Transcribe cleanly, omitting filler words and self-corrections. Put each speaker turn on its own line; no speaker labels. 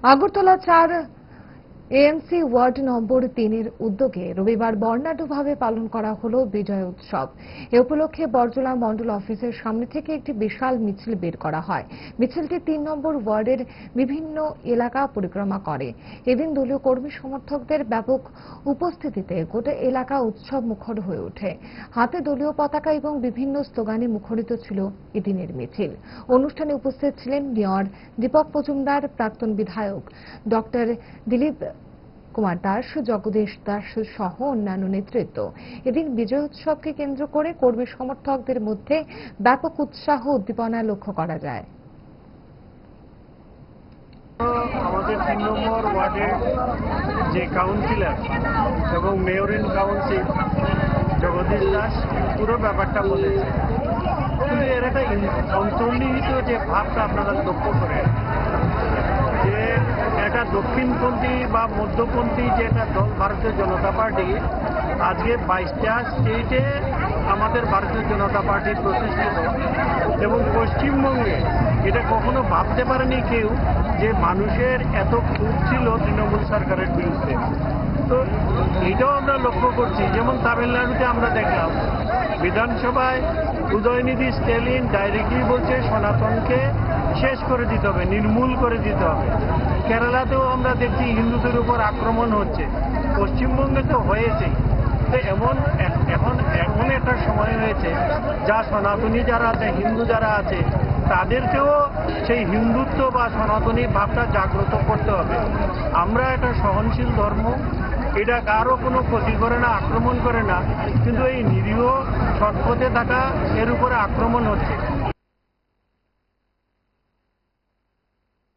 Agartala 4 AMC ward number 3-এর উদ্যোগে রবিবার বর্ণাঢ্যভাবে পালন করা হলো বিজয় উৎসব। এ উপলক্ষে বরজলা মণ্ডল অফিসের সামনে থেকে একটি বিশাল মিছিল বের করা হয়। মিছিলটি 3 নম্বর ওয়ার্ডের বিভিন্ন এলাকা পরিক্রমা করে। এদিন দলীয় কর্মী সমর্থকদের ব্যাপক উপস্থিতিতে গোটা এলাকা উৎসব মুখর হয়ে ওঠে। হাতে দলীয় পতাকা এবং বিভিন্ন স্লোগানে মুখরিত ছিল এদিনের মিছিল। অনুষ্ঠানে উপস্থিত ছিলেন মেয়র দীপক মজুমদার, প্রাক্তন বিধায়ক ডক্টর দিলীপ কুমার দাস, জগদীশ দাস সহ অন্যান্য নেতৃত্ব। এদিন বিজয় উৎসবকে কেন্দ্র করে কর্মী সমর্থকদের মধ্যে ব্যাপক উৎসাহ উদ্দীপনা লক্ষ্য করা যায়।
আমাদের 3 নম্বর ওয়ার্ডের যে কাউন্সিলর এবং mayor in council Jagadish Das পুরো ব্যাপারটা বলেছে, কিন্তু এর একটা অন্তর্নিহিত যে ভাবটা আপনারা লক্ষ্য করেন যে একটা দক্ষিণপন্থী বা মধ্যপন্থী যে একটা দল ভারতীয় জনতা পার্টি, আজকে 22টা স্টেটে আমাদের ভারতীয় জনতা পার্টি প্রতিষ্ঠিত এবং পশ্চিমবঙ্গে এটা কখনো ভাবতে পারেনি কেউ যে মানুষের এত ক্ষোভ ছিল তৃণমূল সরকারের বিরুদ্ধে। তো এটাও আমরা লক্ষ্য করছি, যেমন তামিলনাড়ুতে আমরা দেখলাম বিধানসভায় উদয়নিধি স্ট্যালিন ডাইরেক্টলি বলছে সনাতনকে শেষ করে দিতে হবে, নির্মূল করে দিতে হবে। কেরালাতেও আমরা দেখছি হিন্দুদের উপর আক্রমণ হচ্ছে, পশ্চিমবঙ্গে তো হয়েছেই। তো এখন একটা সময় হয়েছে যা সনাতনী যারা আছে, হিন্দু যারা আছে, তাদেরকেও সেই হিন্দুত্ব বা সনাতনী ভাবটা জাগ্রত করতে হবে। আমরা একটা সহনশীল ধর্ম, এটা কারো কোনো ক্ষতি করে না, আক্রমণ করে না, কিন্তু এই নিরীহ সৎপথে থাকা এর উপরে আক্রমণ হচ্ছে।